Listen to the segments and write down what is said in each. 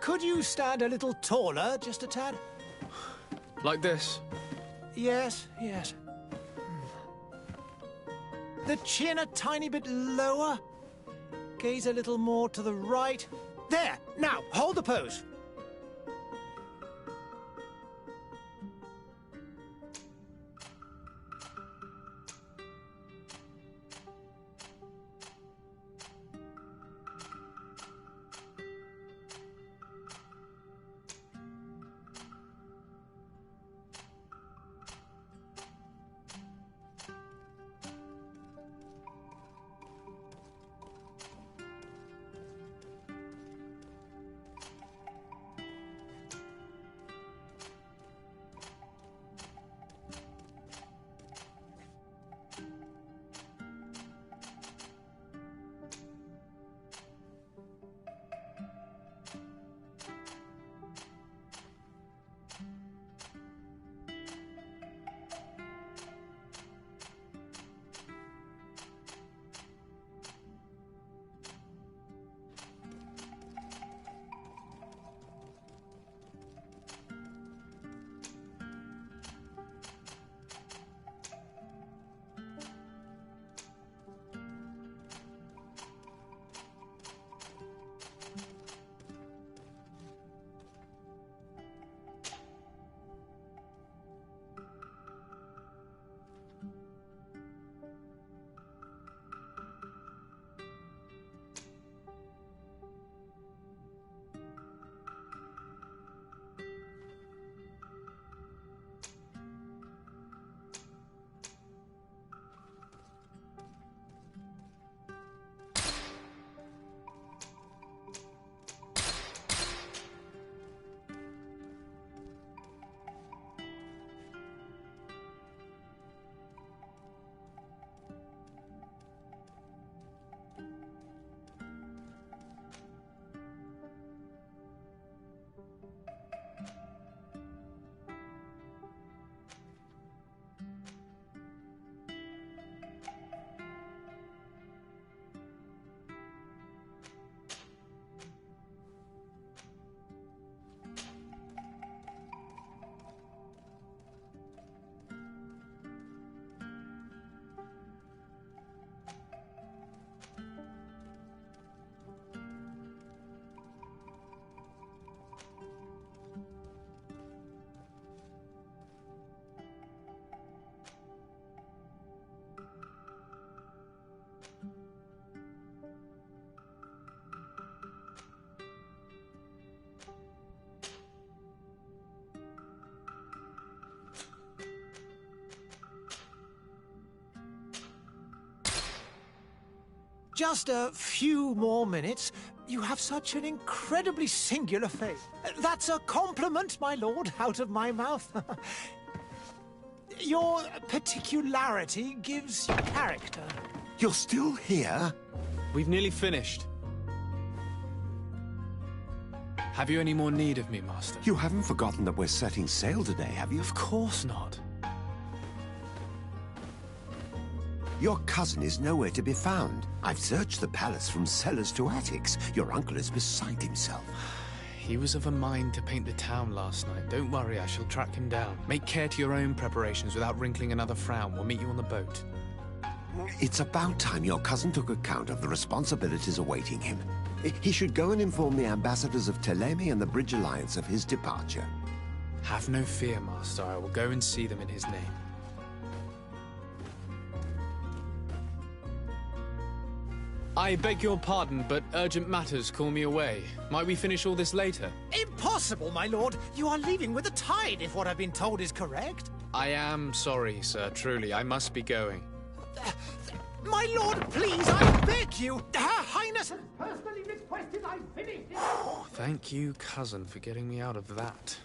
Could you stand a little taller, just a tad? Like this? Yes, yes. The chin a tiny bit lower. Gaze a little more to the right. There! Now, hold the pose. Just a few more minutes. You have such an incredibly singular face. That's a compliment, my lord, out of my mouth. Your particularity gives you character. You're still here? We've nearly finished. Have you any more need of me, Master? You haven't forgotten that we're setting sail today, have you? Of course not. Your cousin is nowhere to be found. I've searched the palace from cellars to attics. Your uncle is beside himself. He was of a mind to paint the town last night. Don't worry, I shall track him down. Make care to your own preparations without wrinkling another frown. We'll meet you on the boat. It's about time your cousin took account of the responsibilities awaiting him. He should go and inform the ambassadors of Telemi and the Bridge Alliance of his departure. Have no fear, Master. I will go and see them in his name. I beg your pardon, but urgent matters call me away. Might we finish all this later? Impossible, my lord. You are leaving with the tide, if what I've been told is correct. I am sorry, sir. Truly, I must be going. My lord, please, I beg you. Her Highness has personally requested I finish it. Thank you, cousin, for getting me out of that.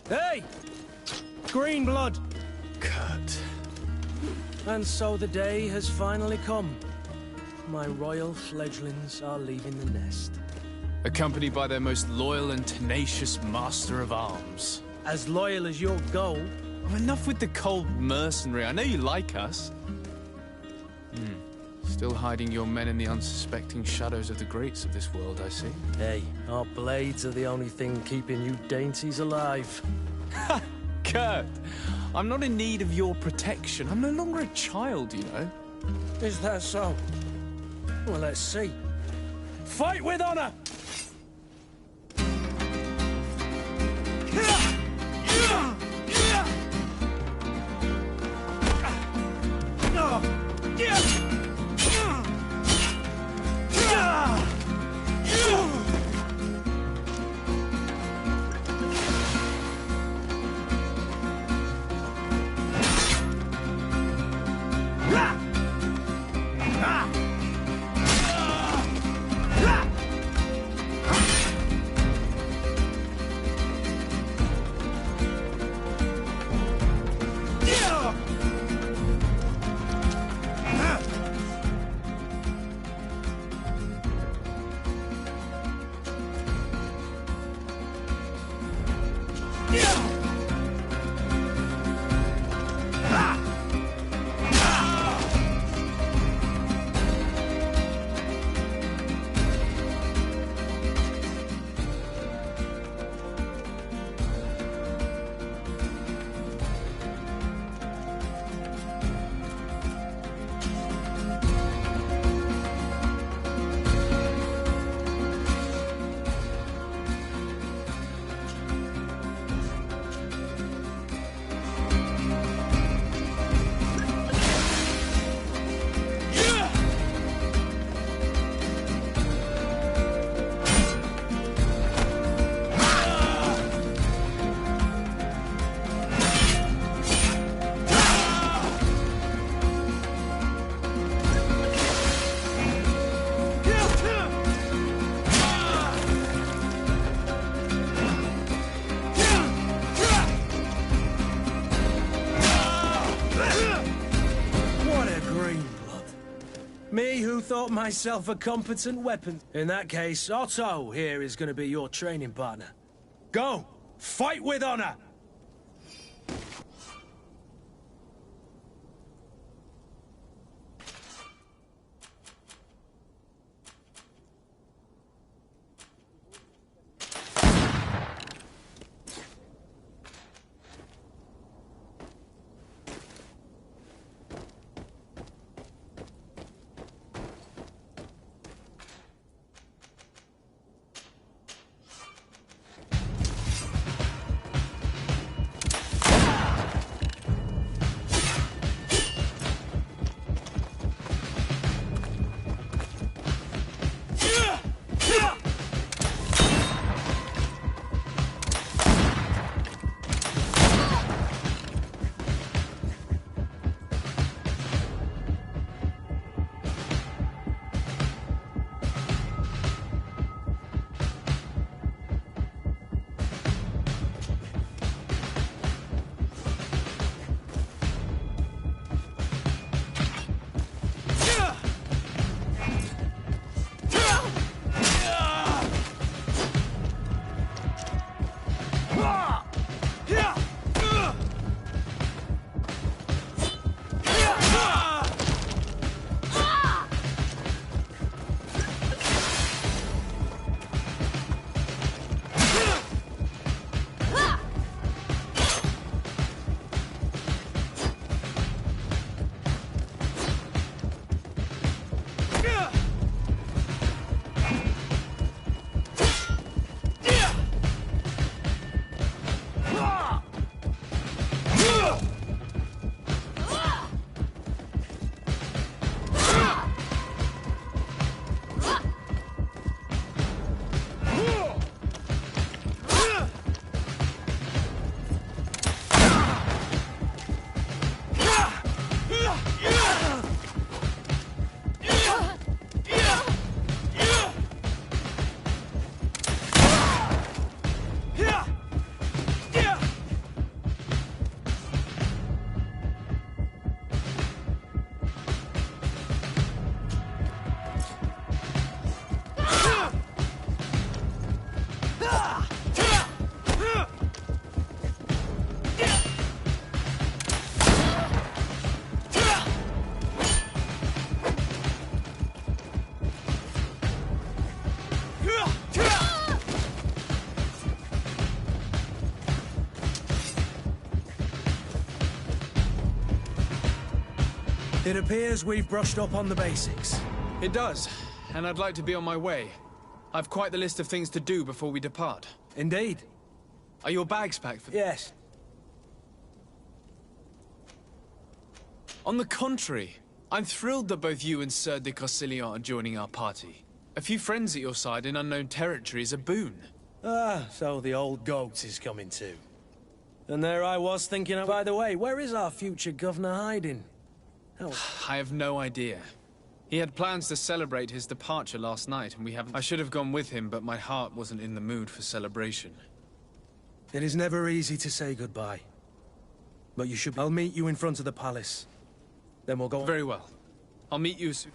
Hey! Green blood! Kurt. And so the day has finally come. My royal fledglings are leaving the nest. Accompanied by their most loyal and tenacious master of arms. As loyal as your goal. Oh, enough with the cold mercenary. I know you like us. Still hiding your men in the unsuspecting shadows of the greats of this world, I see. Hey, our blades are the only thing keeping you dainties alive. Ha! Kurt, I'm not in need of your protection. I'm no longer a child, you know. Is that so? Well, let's see. Fight with honor! Me who thought myself a competent weapon. In that case, Otto here is going to be your training partner. Go! Fight with honor! It appears we've brushed up on the basics. It does, and I'd like to be on my way. I've quite the list of things to do before we depart. Indeed. Are your bags packed for... Yes. On the contrary, I'm thrilled that both you and Sir de Cossillon are joining our party. A few friends at your side in unknown territory is a boon. Ah, so the old goat is coming too. And there I was thinking of... By the way, where is our future governor hiding? Oh. I have no idea. He had plans to celebrate his departure last night, and we haven't... I should have gone with him, but my heart wasn't in the mood for celebration. It is never easy to say goodbye. But you should... I'll meet you in front of the palace. Then we'll go on. Very well. I'll meet you soon.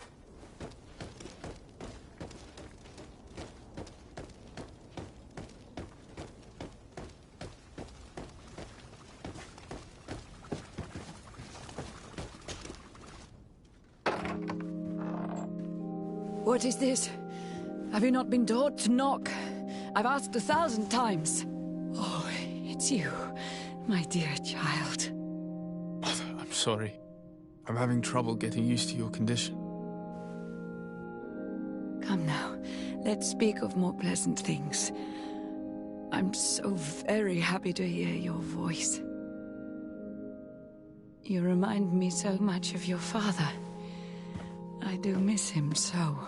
What is this? Have you not been taught to knock? I've asked 1,000 times. Oh, it's you, my dear child. Mother, I'm sorry. I'm having trouble getting used to your condition. Come now, let's speak of more pleasant things. I'm so very happy to hear your voice. You remind me so much of your father. I do miss him so.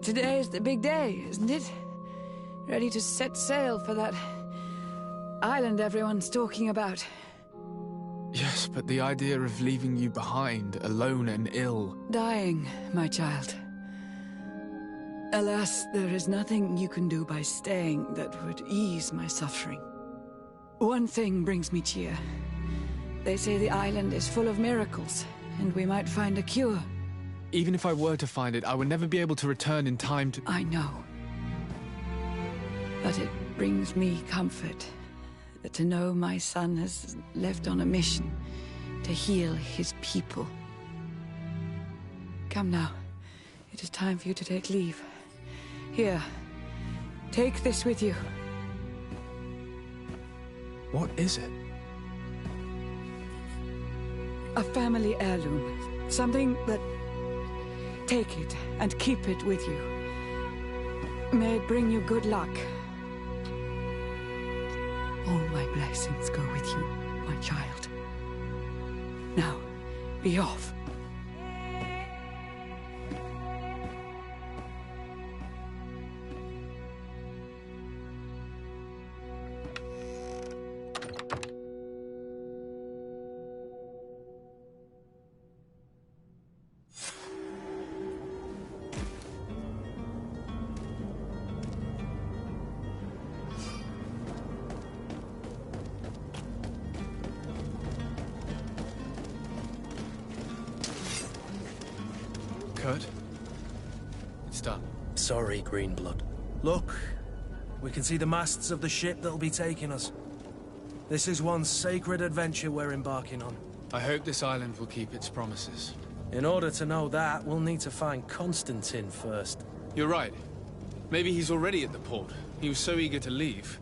Today is the big day, isn't it? Ready to set sail for that island everyone's talking about. Yes, but the idea of leaving you behind, alone and ill... Dying, my child. Alas, there is nothing you can do by staying that would ease my suffering. One thing brings me cheer. They say the island is full of miracles, and we might find a cure. Even if I were to find it, I would never be able to return in time to... I know. But it brings me comfort to know my son has left on a mission to heal his people. Come now. It is time for you to take leave. Here, take this with you. What is it? A family heirloom. Something that... Take it and keep it with you. May it bring you good luck. All my blessings go with you, my child. Now, be off. It's done. Sorry, Greenblood. Look, we can see the masts of the ship that'll be taking us. This is one sacred adventure we're embarking on. I hope this island will keep its promises. In order to know that, we'll need to find Constantine first. You're right. Maybe he's already at the port. He was so eager to leave.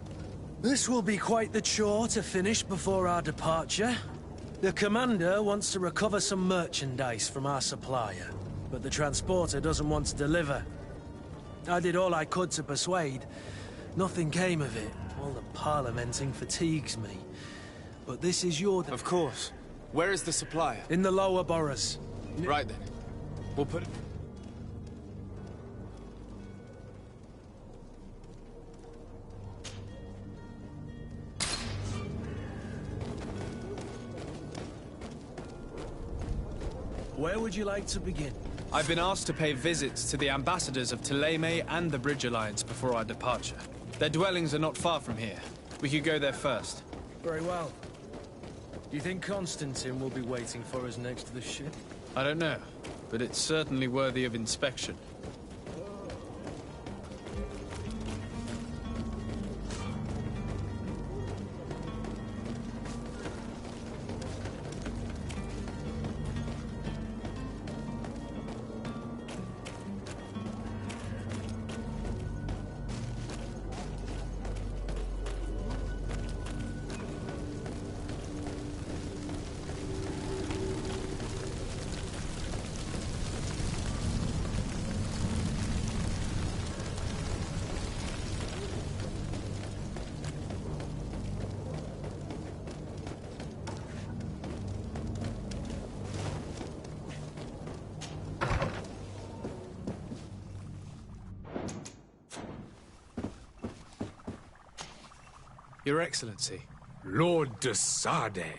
This will be quite the chore to finish before our departure. The commander wants to recover some merchandise from our supplier, but the transporter doesn't want to deliver. I did all I could to persuade. Nothing came of it. All the parliamenting fatigues me. But this is your... Of course. Where is the supplier? In the lower boroughs. Right then. We'll put it... Where would you like to begin? I've been asked to pay visits to the ambassadors of Thélème and the Bridge Alliance before our departure. Their dwellings are not far from here. We could go there first. Very well. Do you think Constantine will be waiting for us next to the ship? I don't know, but it's certainly worthy of inspection. Your Excellency. Lord de Sade,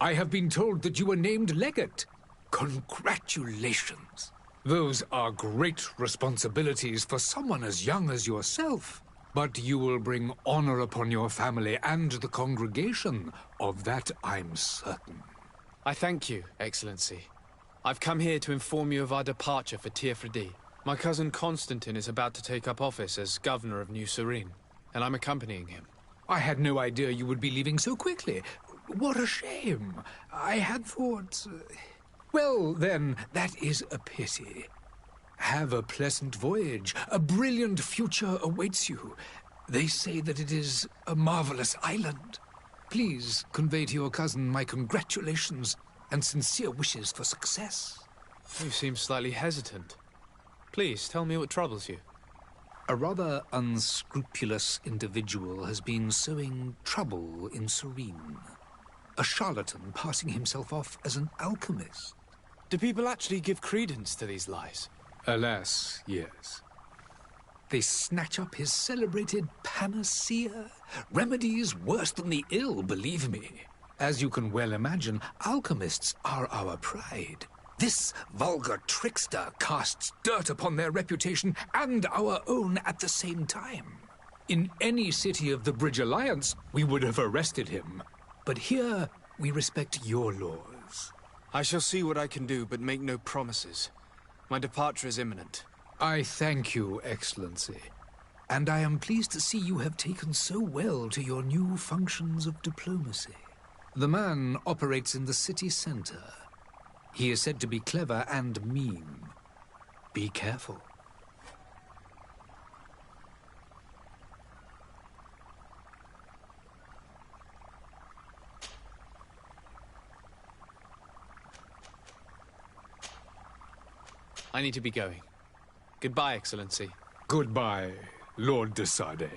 I have been told that you were named legate. Congratulations. Those are great responsibilities for someone as young as yourself. But you will bring honor upon your family and the congregation. Of that I'm certain. I thank you, Excellency. I've come here to inform you of our departure for Tir-Fredi. My cousin Constantine is about to take up office as governor of New Serene, and I'm accompanying him. I had no idea you would be leaving so quickly. What a shame. I had thought... Well, then, that is a pity. Have a pleasant voyage. A brilliant future awaits you. They say that it is a marvelous island. Please convey to your cousin my congratulations and sincere wishes for success. You seem slightly hesitant. Please, tell me what troubles you. A rather unscrupulous individual has been sowing trouble in Serene. A charlatan passing himself off as an alchemist. Do people actually give credence to these lies? Alas, yes. They snatch up his celebrated panacea. Remedies worse than the ill, believe me. As you can well imagine, alchemists are our pride. This vulgar trickster casts dirt upon their reputation and our own at the same time. In any city of the Bridge Alliance, we would have arrested him. But here, we respect your laws. I shall see what I can do, but make no promises. My departure is imminent. I thank you, Excellency. And I am pleased to see you have taken so well to your new functions of diplomacy. The man operates in the city center. He is said to be clever and mean. Be careful. I need to be going. Goodbye, Excellency. Goodbye, Lord de Sade.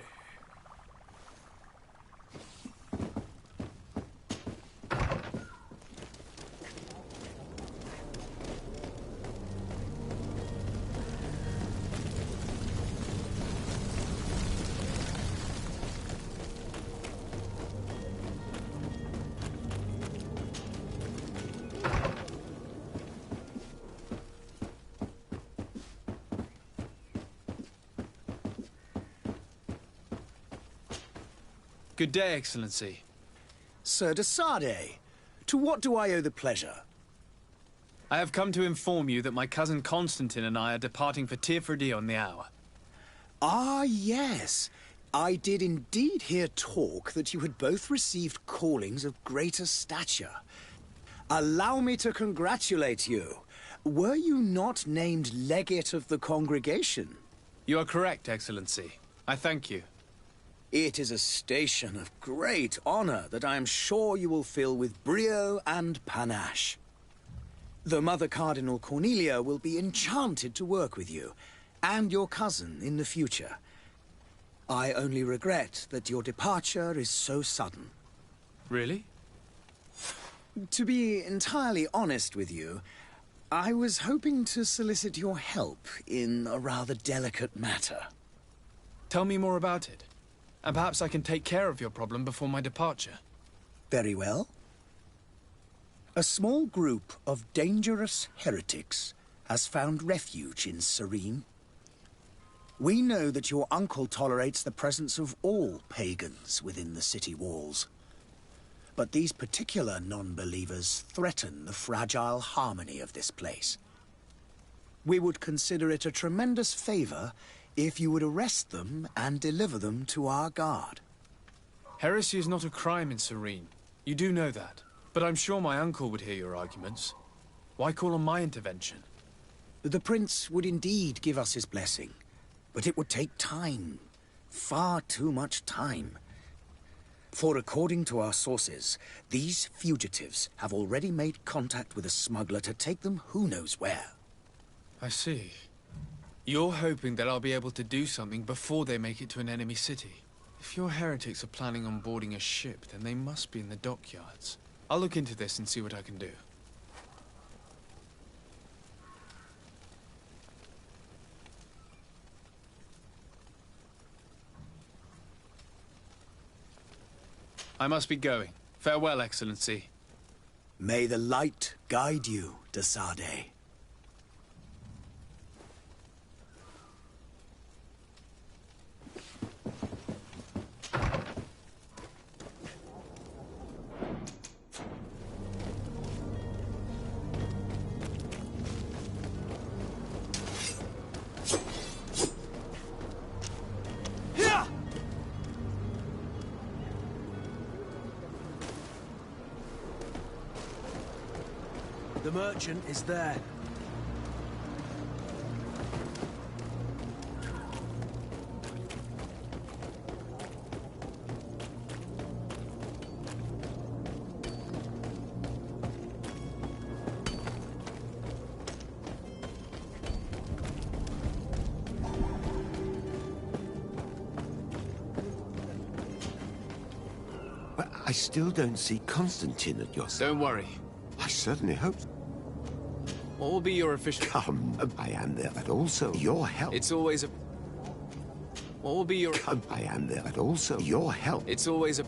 Good day, Excellency. Sir de Sade, to what do I owe the pleasure? I have come to inform you that my cousin Constantine and I are departing for Tir-Fredi on the hour. Ah, yes. I did indeed hear talk that you had both received callings of greater stature. Allow me to congratulate you. Were you not named legate of the congregation? You are correct, Excellency. I thank you. It is a station of great honor that I am sure you will fill with brio and panache. The Mother Cardinal Cornelia will be enchanted to work with you, and your cousin in the future. I only regret that your departure is so sudden. Really? To be entirely honest with you, I was hoping to solicit your help in a rather delicate matter. Tell me more about it. And perhaps I can take care of your problem before my departure. Very well. A small group of dangerous heretics has found refuge in Serene. We know that your uncle tolerates the presence of all pagans within the city walls. But these particular non-believers threaten the fragile harmony of this place. We would consider it a tremendous favor if you would arrest them and deliver them to our guard. Heresy is not a crime in Serene. You do know that. But I'm sure my uncle would hear your arguments. Why call on my intervention? The prince would indeed give us his blessing, but it would take time. Far too much time. For according to our sources, these fugitives have already made contact with a smuggler to take them who knows where. I see. You're hoping that I'll be able to do something before they make it to an enemy city. If your heretics are planning on boarding a ship, then they must be in the dockyards. I'll look into this and see what I can do. I must be going. Farewell, Excellency. May the light guide you, de Sade. The merchant is there. But I still don't see Constantine at your side. Don't worry. I certainly hope so. What will be your official... Come, I am there, but also your help. It's always a... What will be your... Come, I am there, but also your help. It's always a...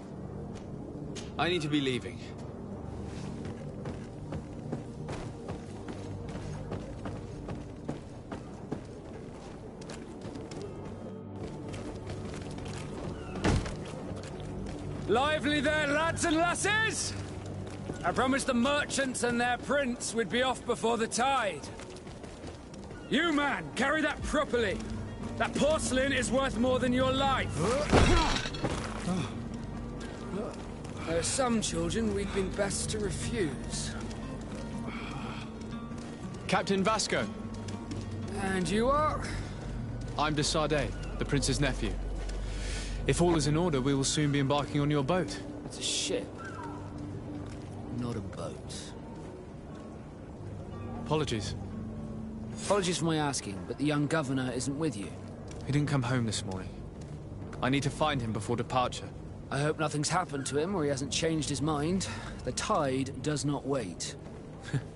I need to be leaving. Lively there, lads and lasses! I promised the merchants and their prince we'd be off before the tide. You, man, carry that properly. That porcelain is worth more than your life. There are some children we'd been best to refuse. Captain Vasco. And you are? I'm de Sade, the prince's nephew. If all is in order, we will soon be embarking on your boat. It's a ship. Not a boat. Apologies. Apologies for my asking, but the young governor isn't with you. He didn't come home this morning. I need to find him before departure. I hope nothing's happened to him or he hasn't changed his mind. The tide does not wait.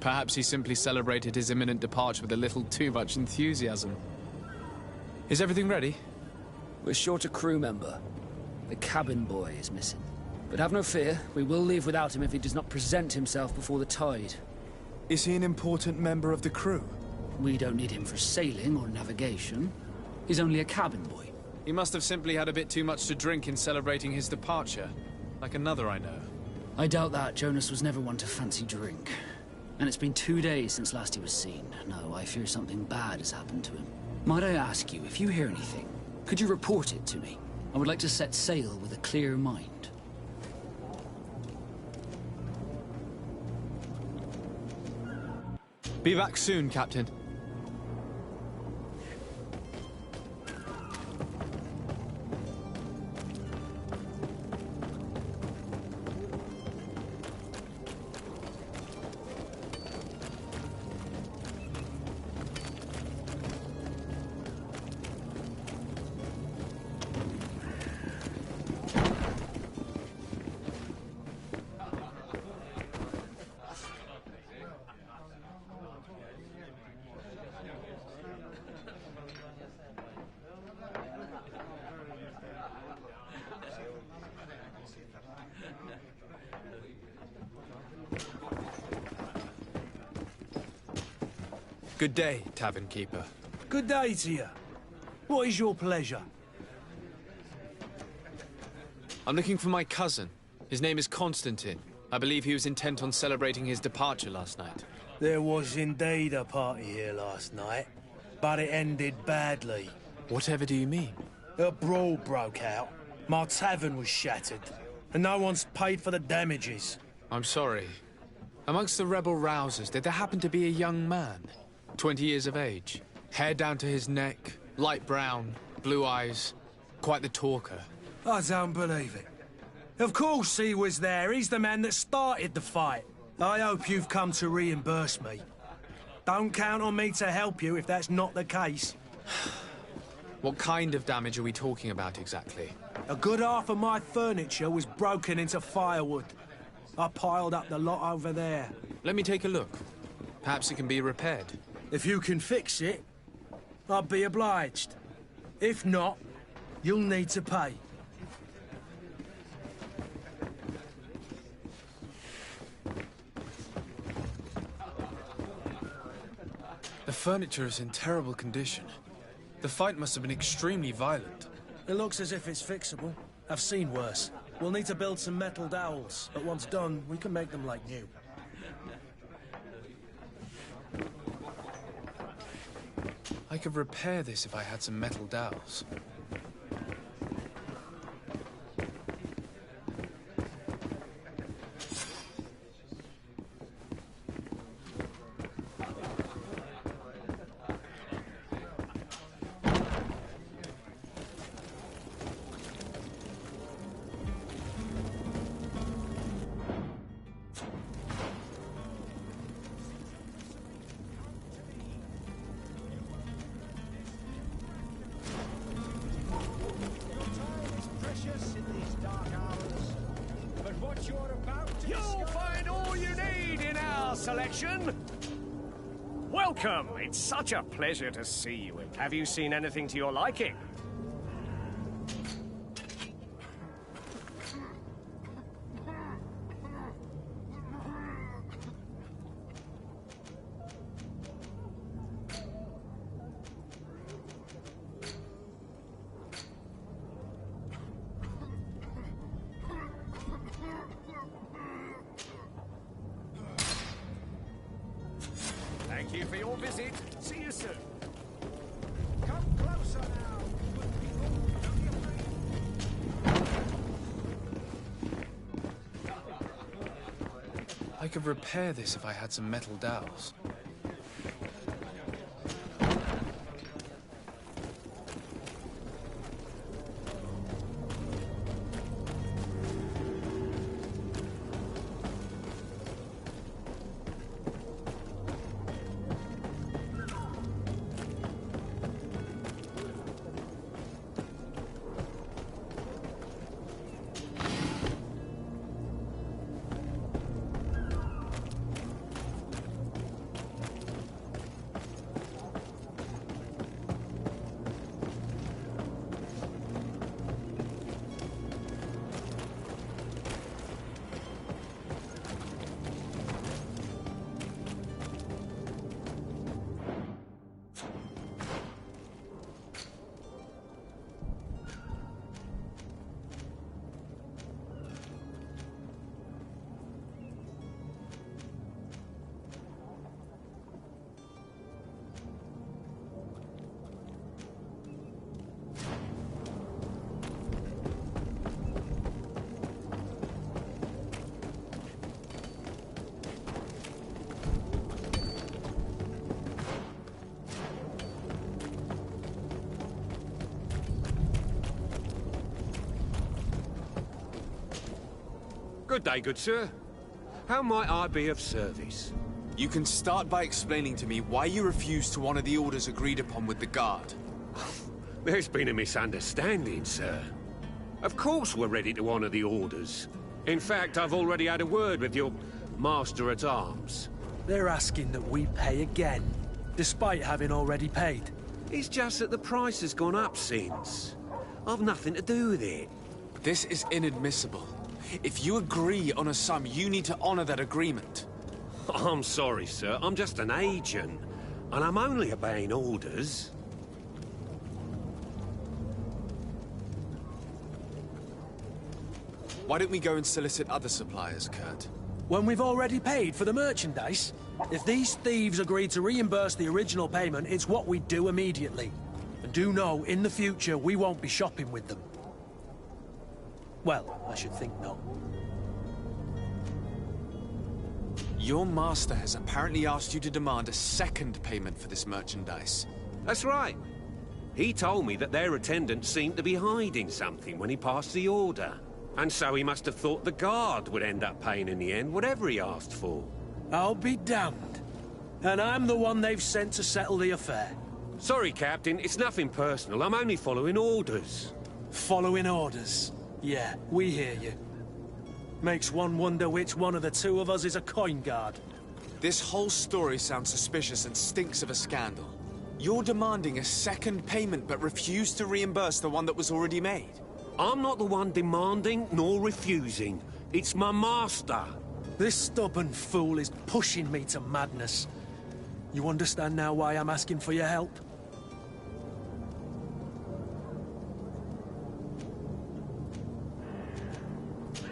Perhaps he simply celebrated his imminent departure with a little too much enthusiasm. Is everything ready? We're short a crew member. The cabin boy is missing. But have no fear, we will leave without him if he does not present himself before the tide. Is he an important member of the crew? We don't need him for sailing or navigation. He's only a cabin boy. He must have simply had a bit too much to drink in celebrating his departure. Like another I know. I doubt that. Jonas was never one to fancy drink. And it's been 2 days since last he was seen. No, I fear something bad has happened to him. Might I ask you, if you hear anything, could you report it to me? I would like to set sail with a clear mind. Be back soon, Captain. Good day, tavern keeper. Good day to you. What is your pleasure? I'm looking for my cousin. His name is Constantine. I believe he was intent on celebrating his departure last night. There was indeed a party here last night, but it ended badly. Whatever do you mean? A brawl broke out. My tavern was shattered, and no one's paid for the damages. I'm sorry. Amongst the rebel rousers, did there happen to be a young man? 20 years of age. Hair down to his neck, light brown, blue eyes. Quite the talker. I don't believe it. Of course he was there. He's the man that started the fight. I hope you've come to reimburse me. Don't count on me to help you if that's not the case. What kind of damage are we talking about exactly? A good half of my furniture was broken into firewood. I piled up the lot over there. Let me take a look. Perhaps it can be repaired. If you can fix it, I'd be obliged. If not, you'll need to pay. The furniture is in terrible condition. The fight must have been extremely violent. It looks as if it's fixable. I've seen worse. We'll need to build some metal dowels, but once done, we can make them like new. I could repair this if I had some metal dowels. You'll find all you need in our selection. Welcome. It's such a pleasure to see you. Have you seen anything to your liking? Thank you for your visit. See you soon. Come closer now. Good people, don't be afraid. I could repair this if I had some metal dowels. Good day, good sir. How might I be of service? You can start by explaining to me why you refused to honor the orders agreed upon with the guard. There's been a misunderstanding, sir. Of course we're ready to honor the orders. In fact, I've already had a word with your master-at-arms. They're asking that we pay again, despite having already paid. It's just that the price has gone up since. I've nothing to do with it. This is inadmissible. If you agree on a sum, you need to honor that agreement. I'm sorry, sir. I'm just an agent. And I'm only obeying orders. Why don't we go and solicit other suppliers, Kurt? When we've already paid for the merchandise? If these thieves agree to reimburse the original payment, it's what we do immediately. And do know, in the future, we won't be shopping with them. Well, I should think not. Your master has apparently asked you to demand a second payment for this merchandise. That's right. He told me that their attendant seemed to be hiding something when he passed the order. And so he must have thought the guard would end up paying in the end, whatever he asked for. I'll be damned. And I'm the one they've sent to settle the affair. Sorry, Captain, it's nothing personal. I'm only following orders. Following orders? Yeah, we hear you. Makes one wonder which one of the two of us is a coin guard. This whole story sounds suspicious and stinks of a scandal. You're demanding a second payment but refuse to reimburse the one that was already made. I'm not the one demanding nor refusing. It's my master. This stubborn fool is pushing me to madness. You understand now why I'm asking for your help?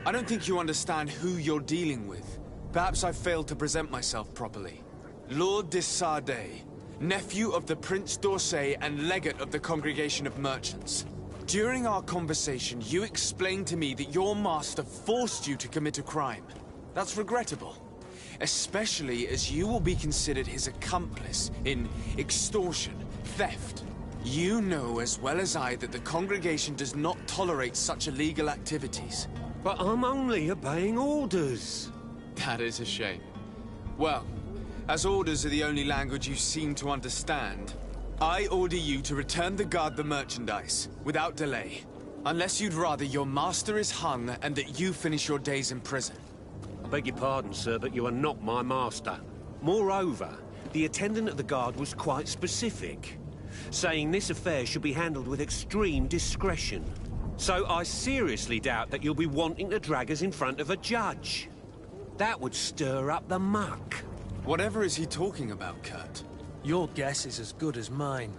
I don't think you understand who you're dealing with. Perhaps I failed to present myself properly. Lord de Sardet, nephew of the Prince d'Orsay and legate of the Congregation of Merchants. During our conversation, you explained to me that your master forced you to commit a crime. That's regrettable, especially as you will be considered his accomplice in extortion, theft. You know as well as I that the Congregation does not tolerate such illegal activities. But I'm only obeying orders. That is a shame. Well, as orders are the only language you seem to understand, I order you to return the guard the merchandise, without delay. Unless you'd rather your master is hung and that you finish your days in prison. I beg your pardon, sir, but you are not my master. Moreover, the attendant of the guard was quite specific, saying this affair should be handled with extreme discretion. So I seriously doubt that you'll be wanting to drag us in front of a judge. That would stir up the muck. Whatever is he talking about, Kurt? Your guess is as good as mine.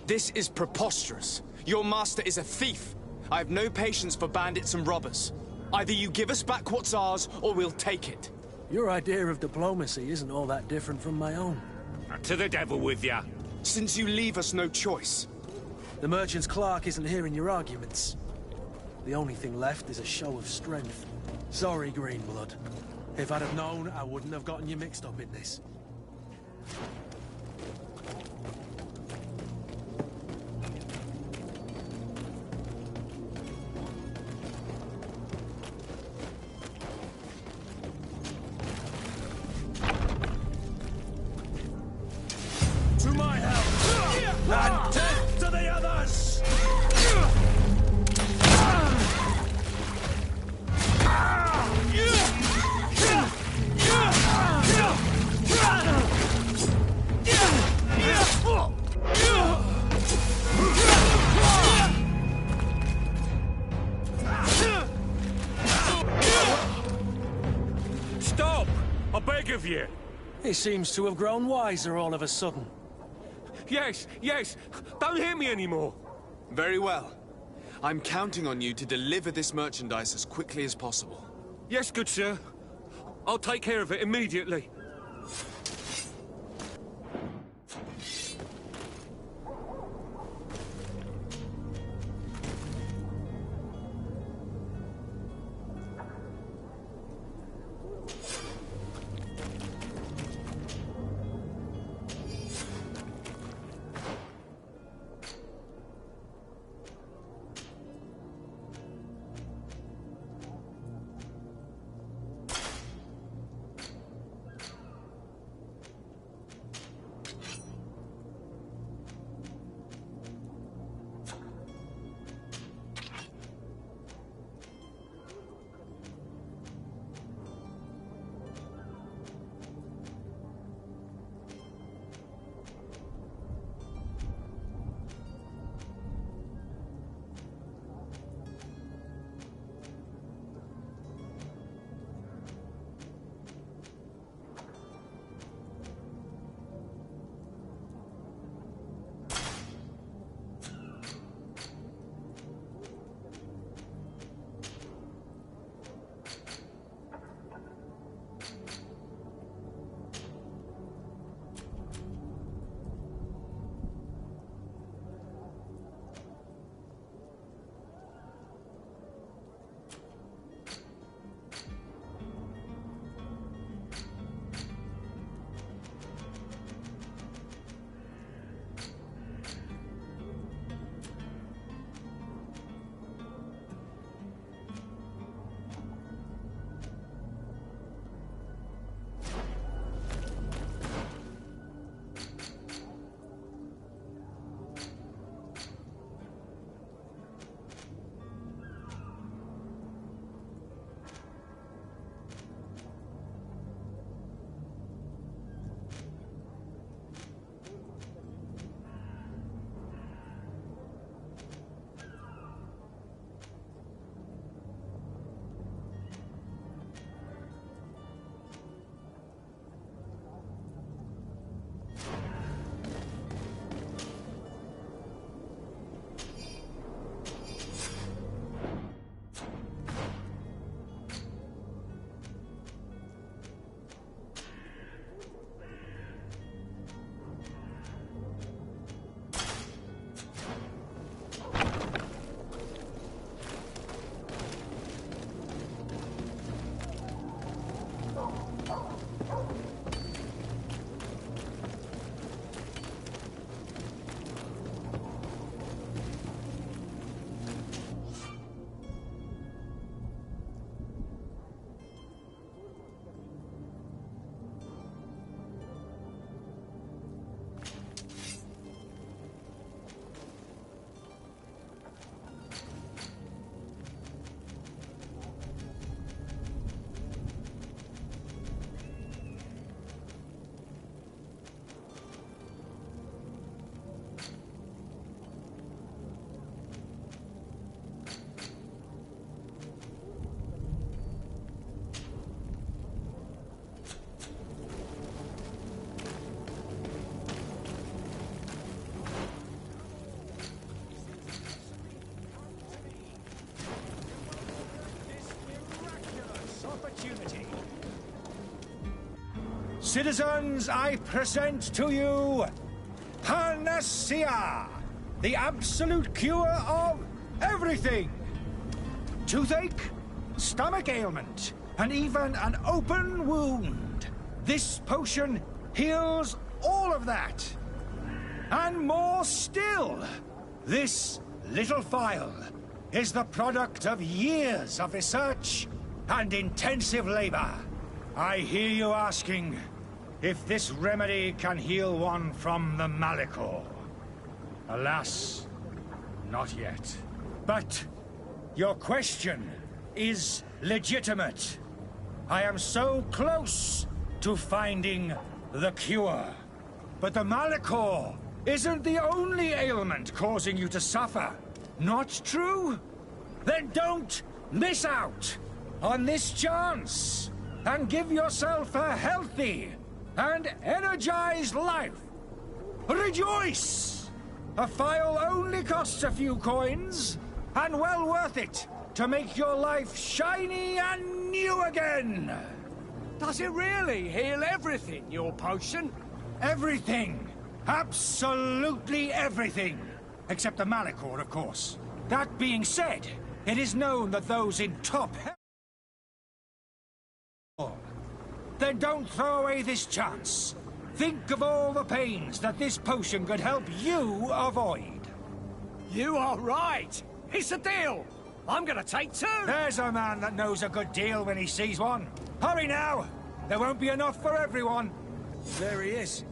This is preposterous. Your master is a thief. I have no patience for bandits and robbers. Either you give us back what's ours, or we'll take it. Your idea of diplomacy isn't all that different from my own. To the devil with ya. Since you leave us no choice. The merchant's clerk isn't hearing your arguments. The only thing left is a show of strength. Sorry, Greenblood. If I'd have known, I wouldn't have gotten you mixed up in this. To my help! And death to the others! Stop! I beg of you! He seems to have grown wiser all of a sudden. Yes, yes! Don't hit me anymore! Very well. I'm counting on you to deliver this merchandise as quickly as possible. Yes, good sir. I'll take care of it immediately. Citizens, I present to you Panacea, the absolute cure of everything. Toothache, stomach ailment, and even an open wound. This potion heals all of that. And more still. This little phial is the product of years of research and intensive labor. I hear you asking if this remedy can heal one from the Malachor. Alas, not yet. But your question is legitimate. I am so close to finding the cure. But the Malachor isn't the only ailment causing you to suffer. Not true? Then don't miss out on this chance and give yourself a healthy and energized life. Rejoice! A phial only costs a few coins, and well worth it to make your life shiny and new again. Does it really heal everything, your potion? Everything. Absolutely everything. Except the Malachor, of course. That being said, it is known that those in top health. Then don't throw away this chance. Think of all the pains that this potion could help you avoid. You are right. It's a deal. I'm gonna take two. There's a man that knows a good deal when he sees one. Hurry now. There won't be enough for everyone. There he is.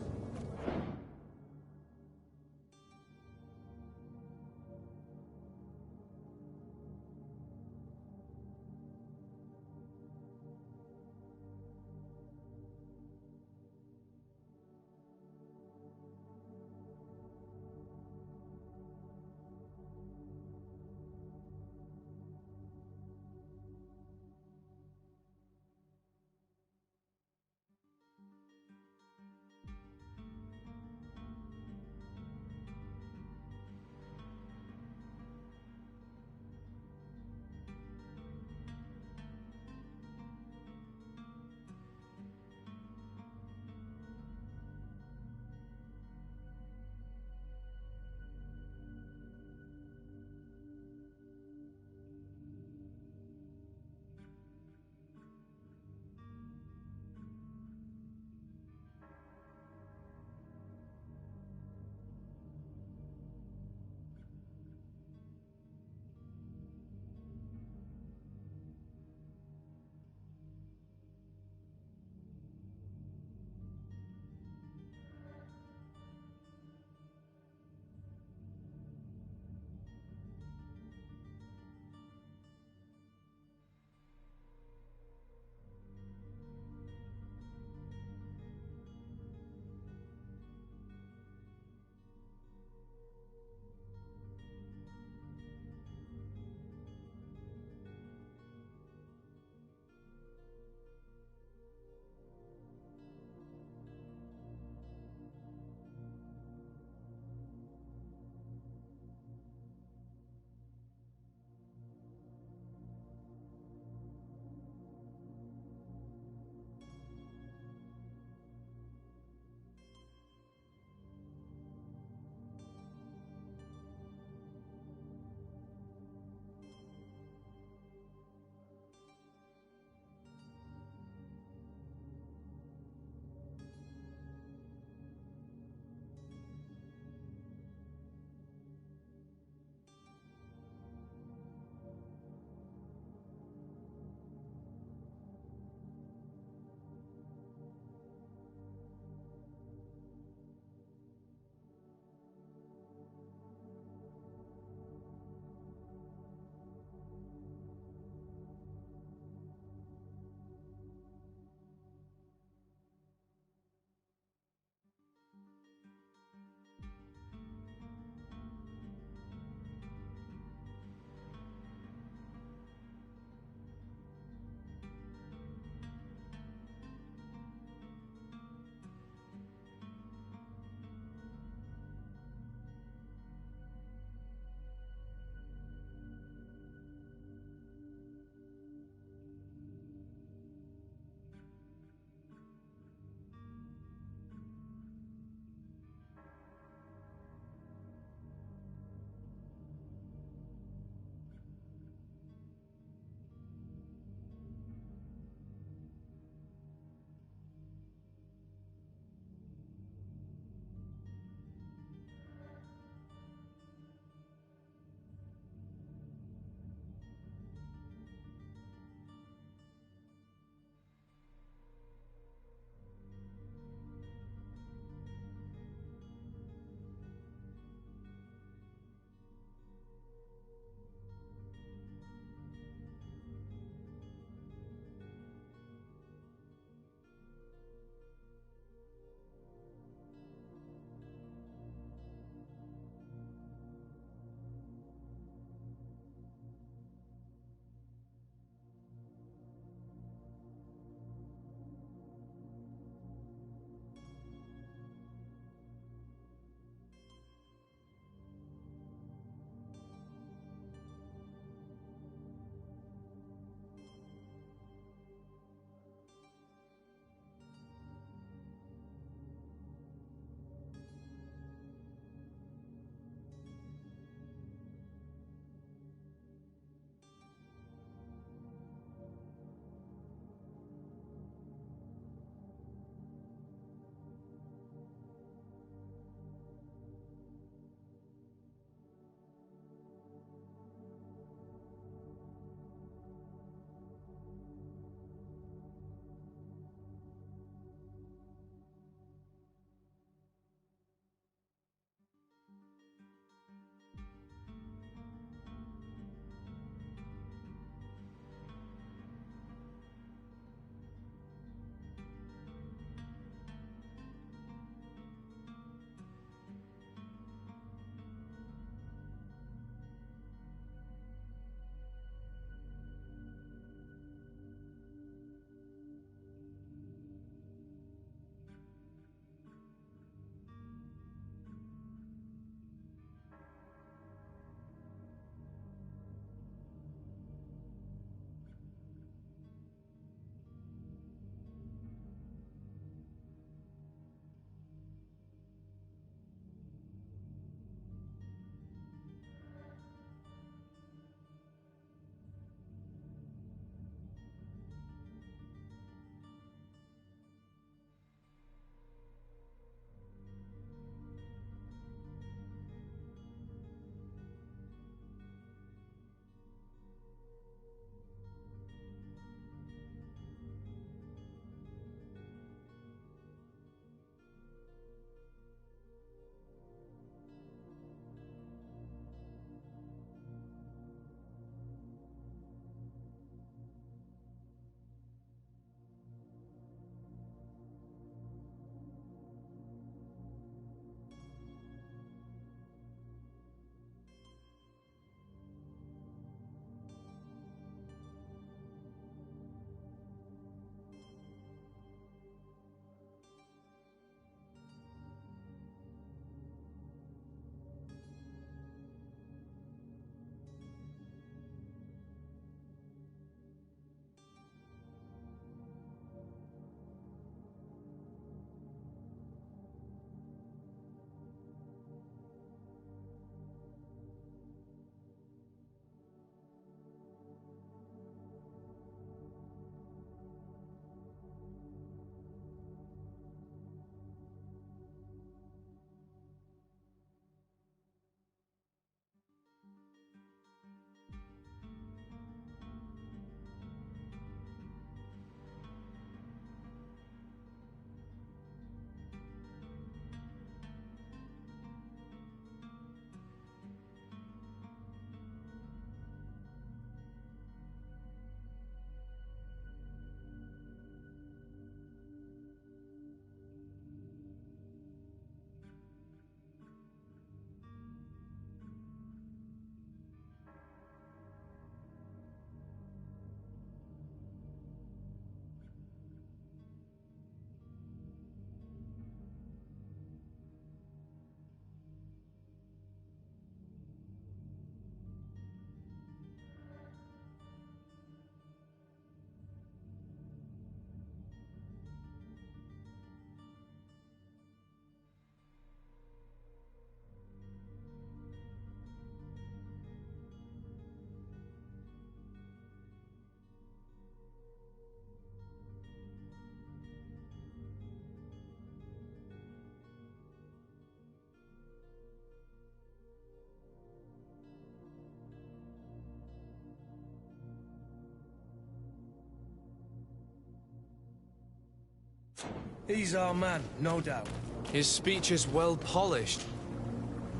He's our man, no doubt. His speech is well polished.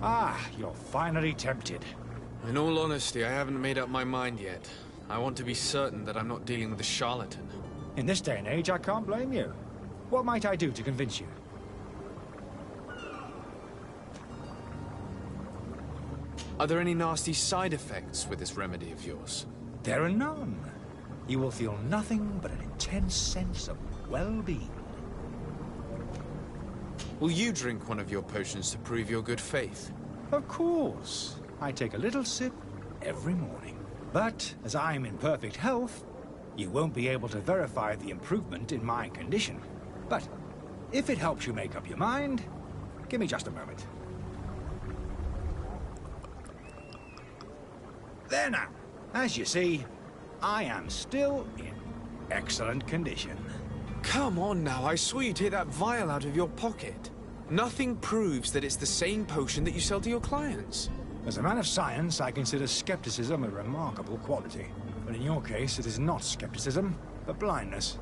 Ah, you're finally tempted. In all honesty, I haven't made up my mind yet. I want to be certain that I'm not dealing with a charlatan. In this day and age, I can't blame you. What might I do to convince you? Are there any nasty side effects with this remedy of yours? There are none. You will feel nothing but an intense sense of well-being. Will you drink one of your potions to prove your good faith? Of course. I take a little sip every morning. But as I'm in perfect health, you won't be able to verify the improvement in my condition. But if it helps you make up your mind, give me just a moment. There now. As you see, I am still in excellent condition. Come on now, I saw you take that vial out of your pocket. Nothing proves that it's the same potion that you sell to your clients. As a man of science, I consider skepticism a remarkable quality. But in your case, it is not skepticism, but blindness.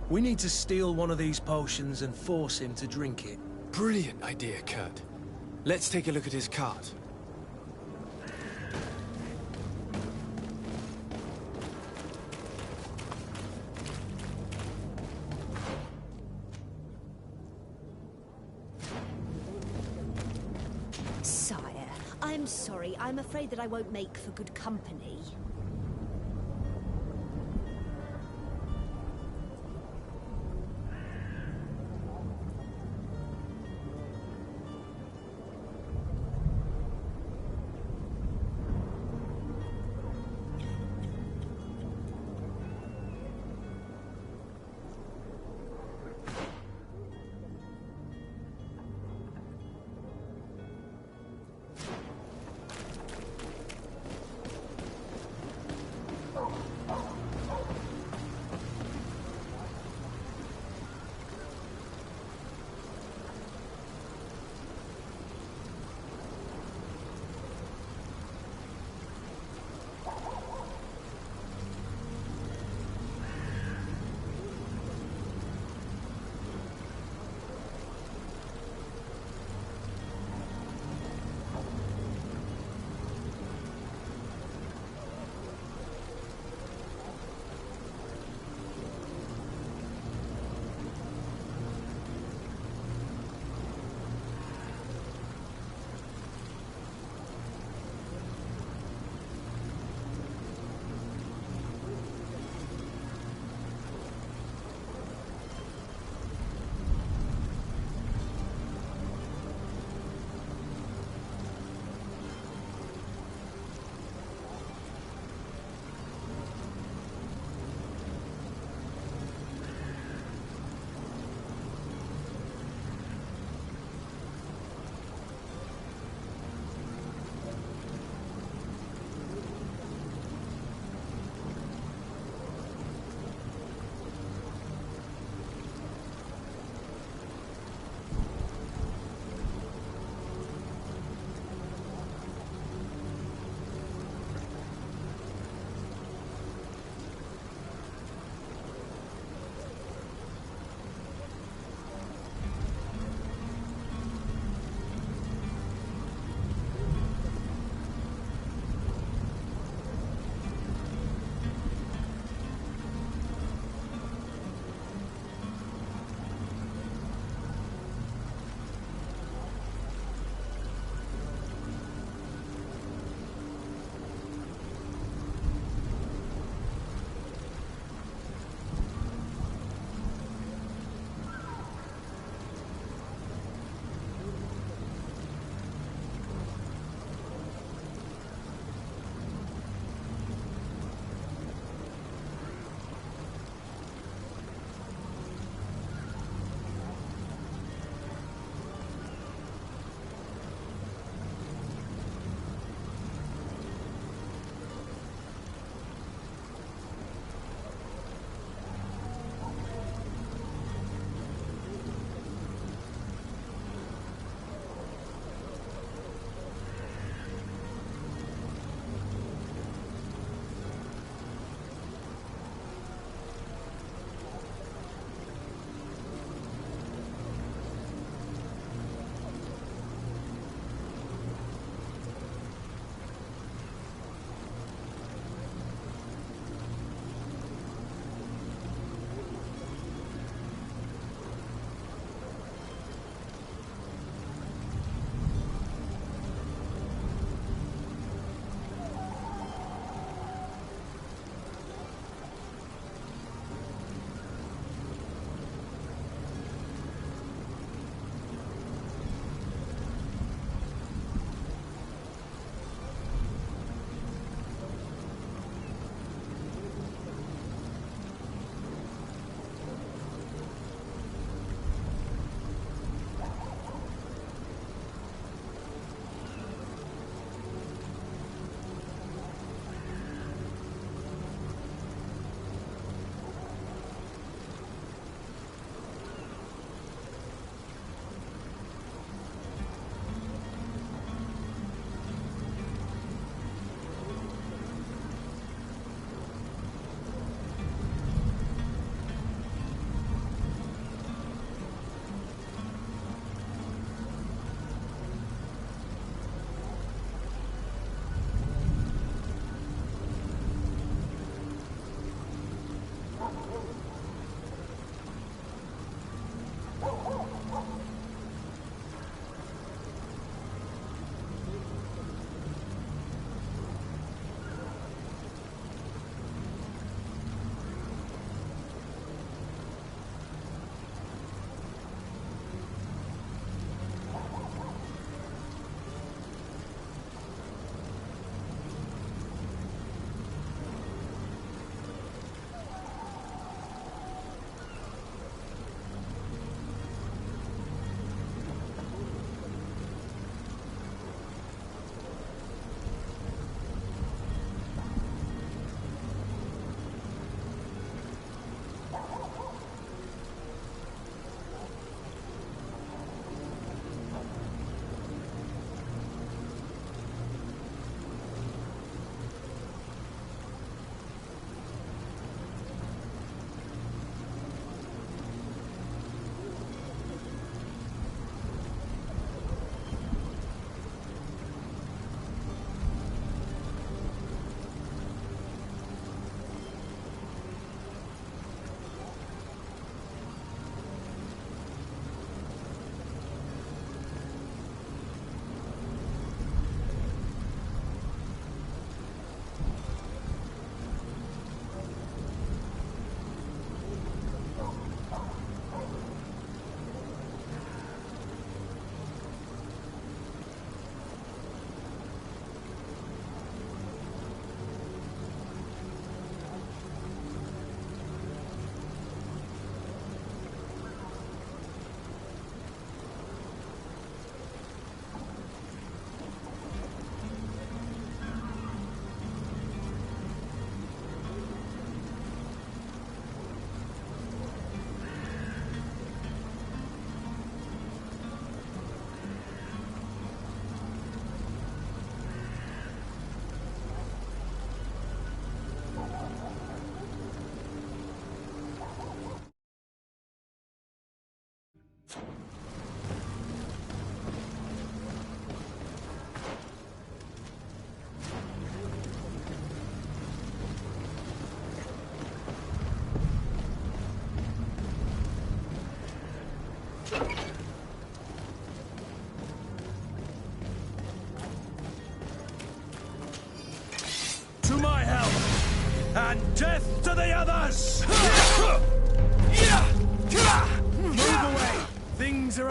We need to steal one of these potions and force him to drink it. Brilliant idea, Kurt. Let's take a look at his cart. I'm sorry. I'm afraid that I won't make for good company.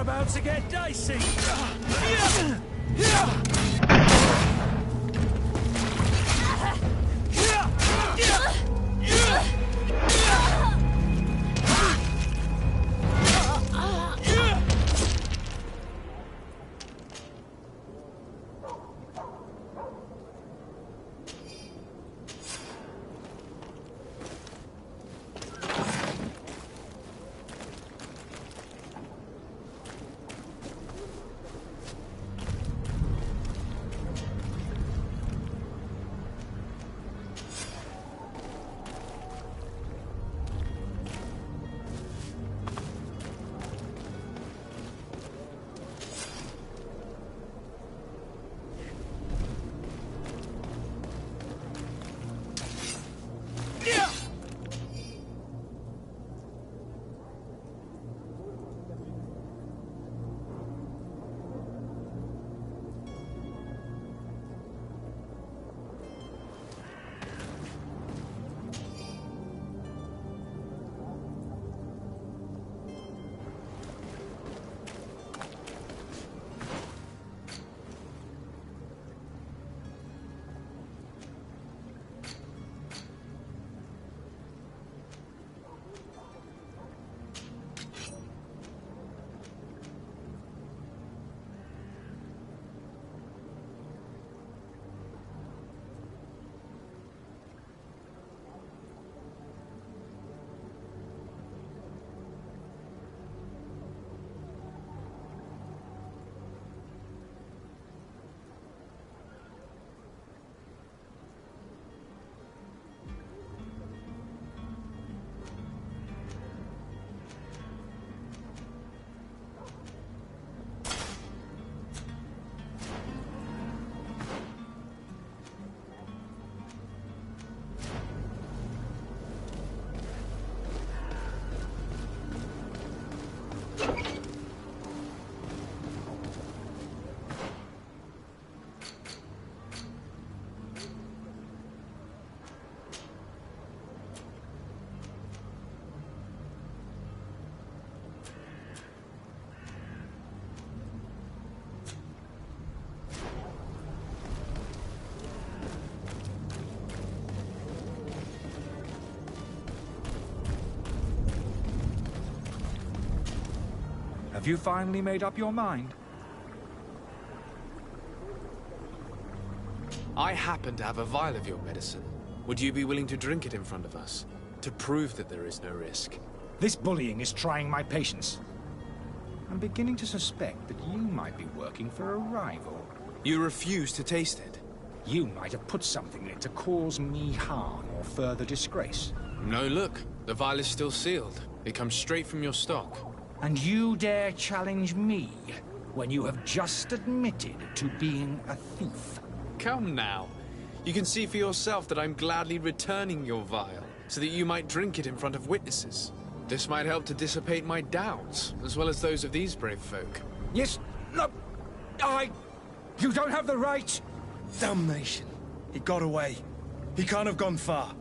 about to get dicey. Have you finally made up your mind? I happen to have a vial of your medicine. Would you be willing to drink it in front of us? To prove that there is no risk? This bullying is trying my patience. I'm beginning to suspect that you might be working for a rival. You refuse to taste it? You might have put something in it to cause me harm or further disgrace. No, look. The vial is still sealed. It comes straight from your stock. And you dare challenge me when you have just admitted to being a thief? Come now. You can see for yourself that I'm gladly returning your vial, so that you might drink it in front of witnesses. This might help to dissipate my doubts, as well as those of these brave folk. Yes, no, you don't have the right! Damnation. He got away. He can't have gone far.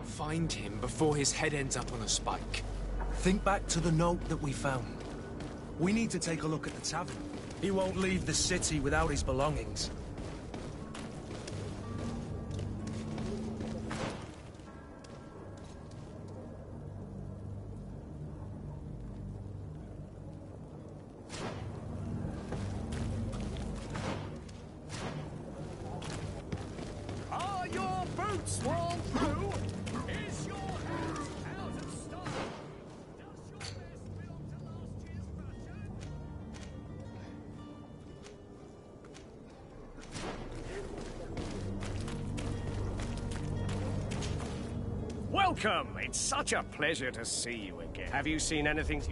Find him before his head ends up on a spike. Think back to the note that we found. We need to take a look at the tavern. He won't leave the city without his belongings. Are your boots worn through? Is your hat out of style? Does your vest belong to last year's fashion? Welcome! It's such a pleasure to see you again. Have you seen anything?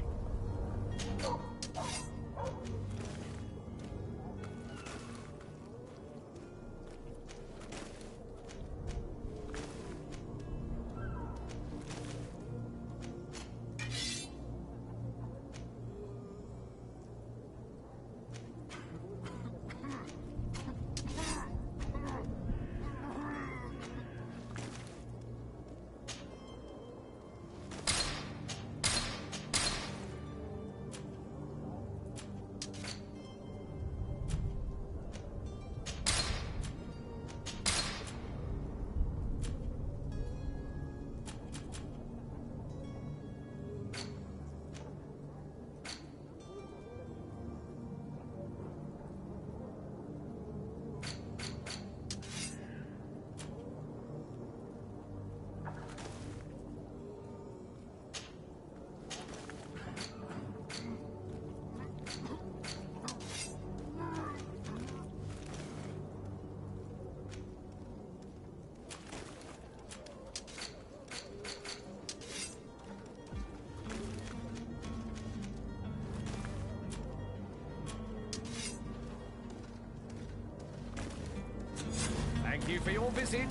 Thank you for your visit.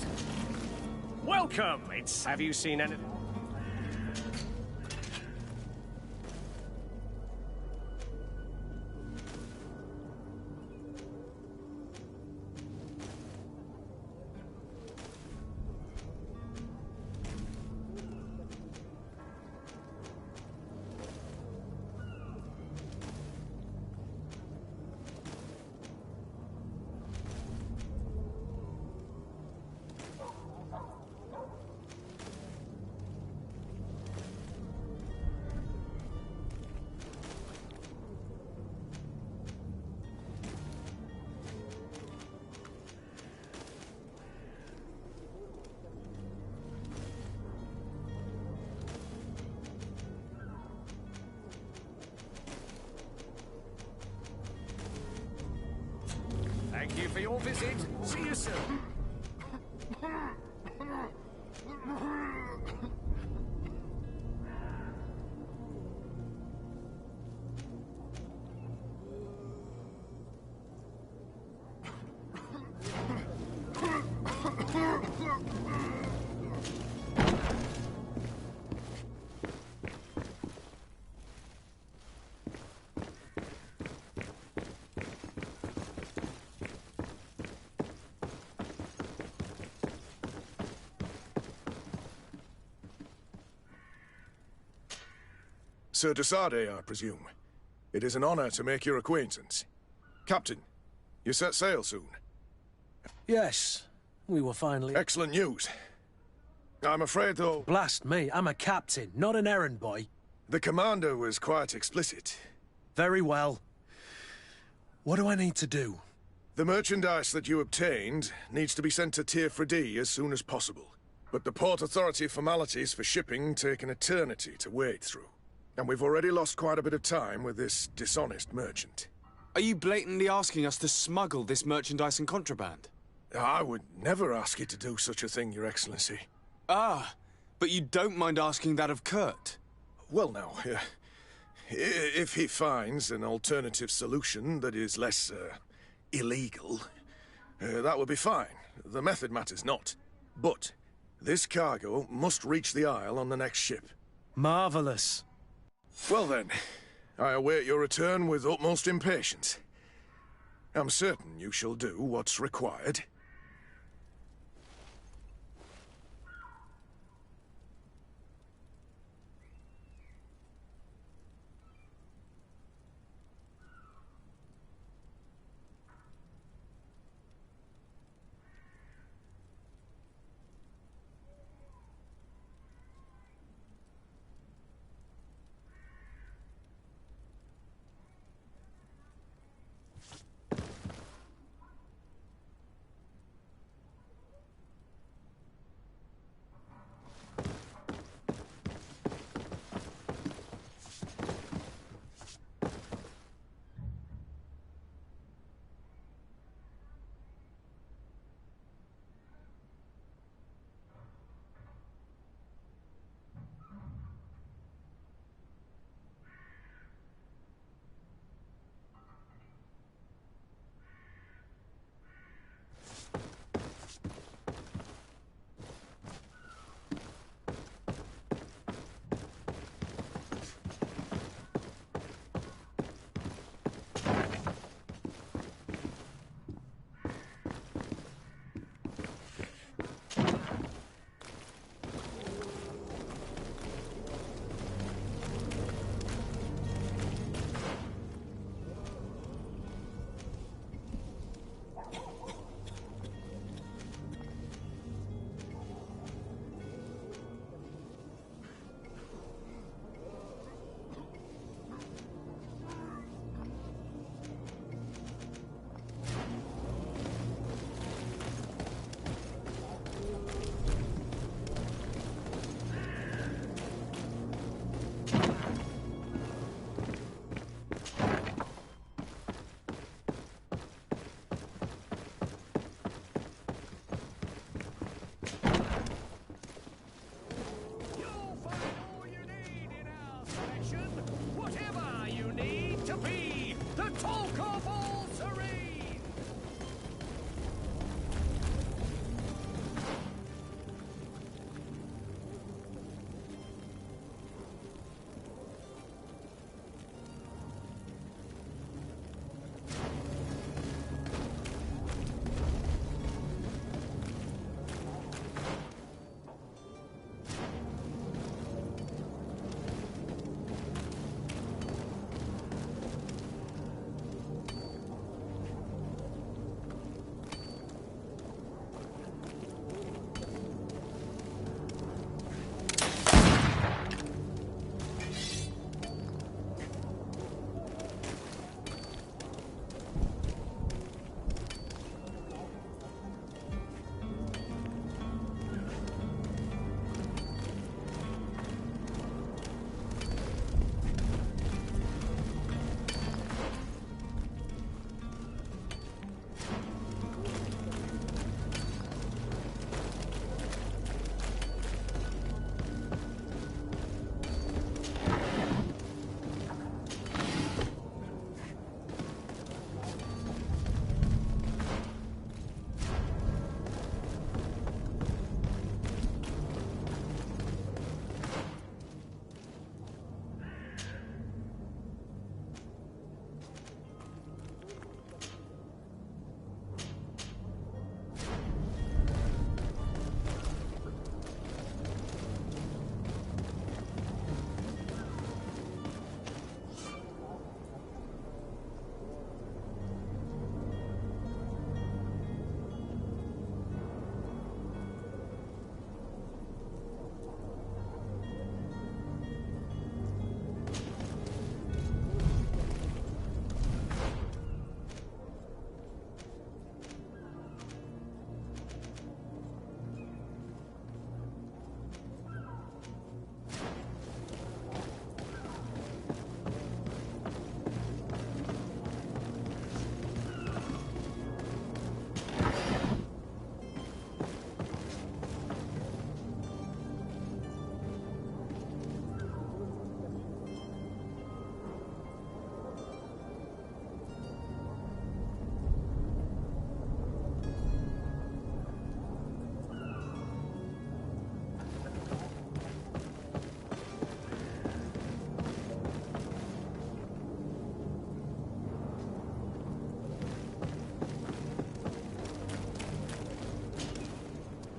Welcome! Have you seen anything? Thank you for your visit. See you soon. Sir Desade, I presume. It is an honor to make your acquaintance. Captain, you set sail soon? Yes, we were finally... Excellent news. I'm afraid, though... Blast me, I'm a captain, not an errand boy. The commander was quite explicit. Very well. What do I need to do? The merchandise that you obtained needs to be sent to Tier 4D as soon as possible. But the Port Authority formalities for shipping take an eternity to wade through. And we've already lost quite a bit of time with this dishonest merchant. Are you blatantly asking us to smuggle this merchandise and contraband? I would never ask you to do such a thing, Your Excellency. Ah, but you don't mind asking that of Kurt? Well, now, if he finds an alternative solution that is less, illegal, that would be fine. The method matters not. But this cargo must reach the Isle on the next ship. Marvelous. Well then, I await your return with utmost impatience. I'm certain you shall do what's required.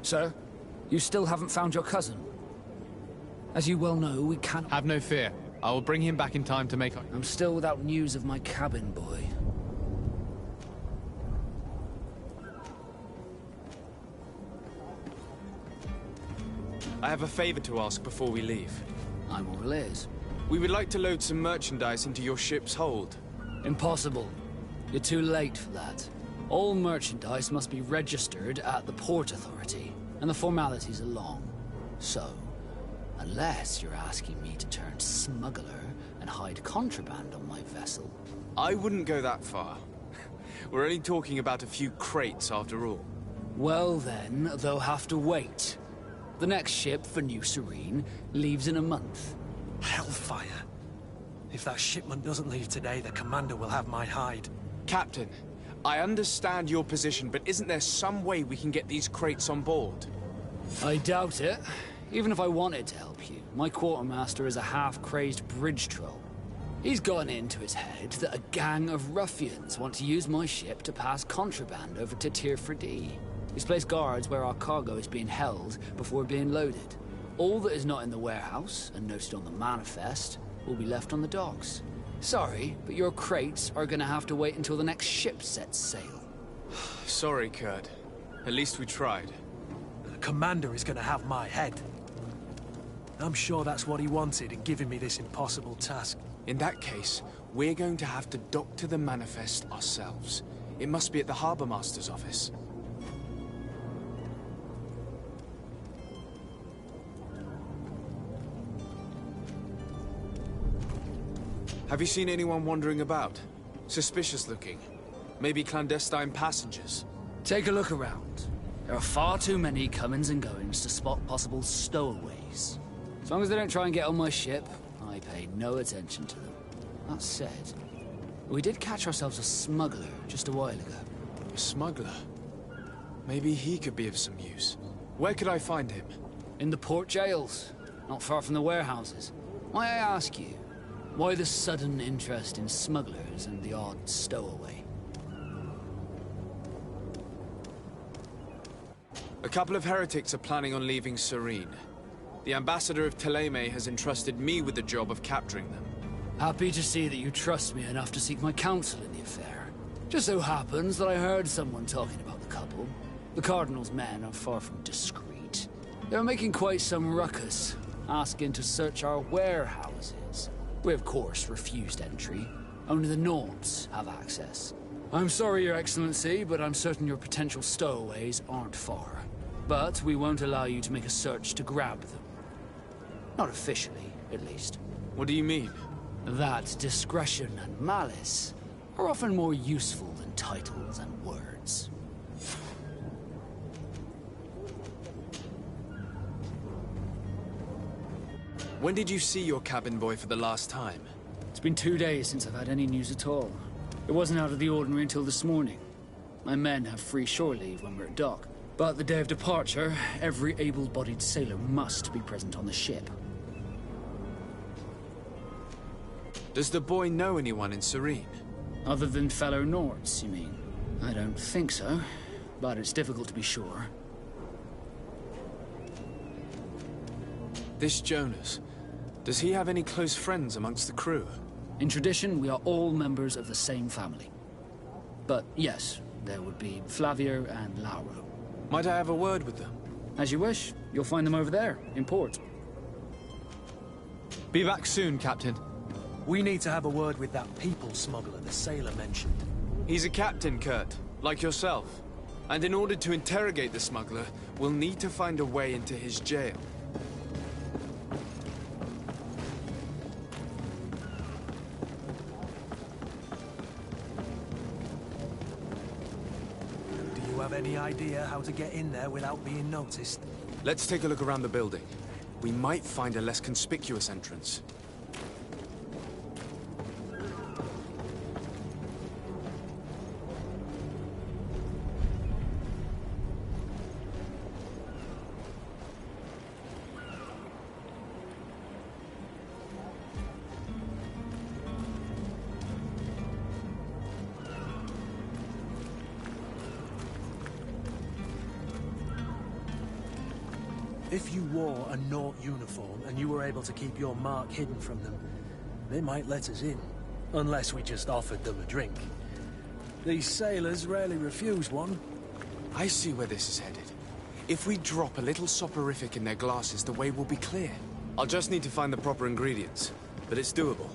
Sir, you still haven't found your cousin. As you well know, we cannot... Have no fear. I will bring him back in time to make... I'm still without news of my cabin boy. I have a favor to ask before we leave. I'm all ears. We would like to load some merchandise into your ship's hold. Impossible. You're too late for that. All merchandise must be registered at the Port Authority, and the formalities are long. So, unless you're asking me to turn smuggler and hide contraband on my vessel... I wouldn't go that far. We're only talking about a few crates after all. Well then, they'll have to wait. The next ship for New Serene leaves in a month. Hellfire. If that shipment doesn't leave today, the commander will have my hide. Captain, I understand your position, but isn't there some way we can get these crates on board? I doubt it. Even if I wanted to help you, my quartermaster is a half-crazed bridge troll. He's gotten into his head that a gang of ruffians want to use my ship to pass contraband over to Tier 4D. He's placed guards where our cargo is being held before being loaded. All that is not in the warehouse, and noted on the manifest, will be left on the docks. Sorry, but your crates are gonna have to wait until the next ship sets sail. Sorry, Kurt. At least we tried. The commander is gonna have my head. I'm sure that's what he wanted in giving me this impossible task. In that case, we're going to have to dock to the manifest ourselves. It must be at the Harbour Master's office. Have you seen anyone wandering about? Suspicious looking. Maybe clandestine passengers? Take a look around. There are far too many comings and goings to spot possible stowaways. As long as they don't try and get on my ship, I pay no attention to them. That said, we did catch ourselves a smuggler just a while ago. A smuggler? Maybe he could be of some use. Where could I find him? In the port jails, not far from the warehouses. May I ask you, why the sudden interest in smugglers and the odd stowaway? A couple of heretics are planning on leaving Serene. The ambassador of Thélème has entrusted me with the job of capturing them. Happy to see that you trust me enough to seek my counsel in the affair. Just so happens that I heard someone talking about the couple. The Cardinal's men are far from discreet. They're making quite some ruckus, asking to search our warehouses. We, of course, refused entry. Only the Norns have access. I'm sorry, Your Excellency, but I'm certain your potential stowaways aren't far. But we won't allow you to make a search to grab them. Not officially, at least. What do you mean? That discretion and malice are often more useful than titles and words. When did you see your cabin boy for the last time? It's been 2 days since I've had any news at all. It wasn't out of the ordinary until this morning. My men have free shore leave when we're at dock. But the day of departure, every able-bodied sailor must be present on the ship. Does the boy know anyone in Serene? Other than fellow Nords, you mean? I don't think so, but it's difficult to be sure. This Jonas, does he have any close friends amongst the crew? In tradition, we are all members of the same family. But yes, there would be Flavio and Lauro. Might I have a word with them? As you wish. You'll find them over there, in port. Be back soon, Captain. We need to have a word with that people smuggler the sailor mentioned. He's a captain, Kurt, like yourself. And in order to interrogate the smuggler, we'll need to find a way into his jail. Do you have any idea how to get in there without being noticed? Let's take a look around the building. We might find a less conspicuous entrance. If you wore a Naut uniform and you were able to keep your mark hidden from them, they might let us in. Unless we just offered them a drink. These sailors rarely refuse one. I see where this is headed. If we drop a little soporific in their glasses, the way will be clear. I'll just need to find the proper ingredients, but it's doable.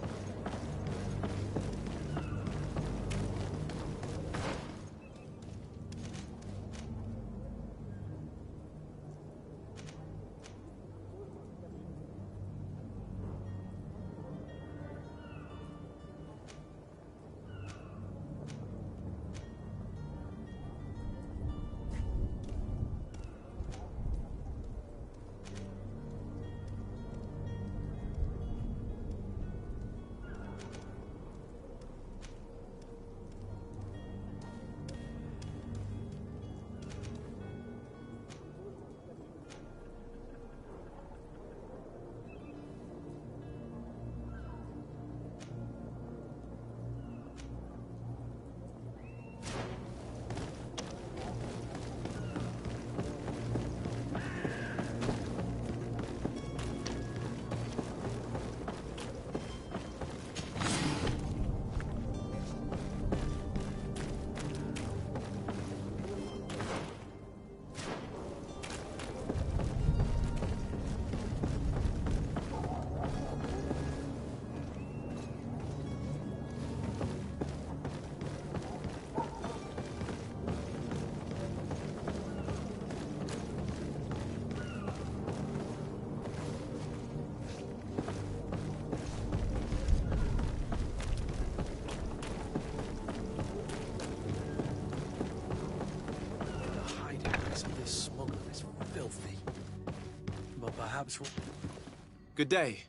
Good day.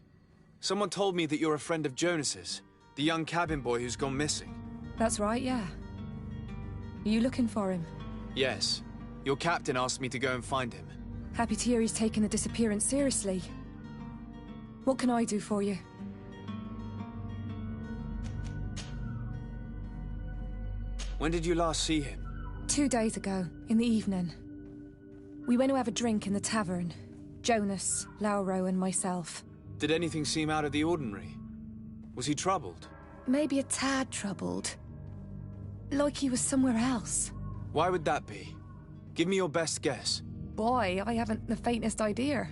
Someone told me that you're a friend of Jonas's, the young cabin boy who's gone missing. That's right, yeah. Are you looking for him? Yes. Your captain asked me to go and find him. Happy to hear he's taken the disappearance seriously. What can I do for you? When did you last see him? 2 days ago, in the evening. We went to have a drink in the tavern. Jonas, Lauro and myself. Did anything seem out of the ordinary? Was he troubled? Maybe a tad troubled. Like he was somewhere else. Why would that be? Give me your best guess. Boy, I haven't the faintest idea.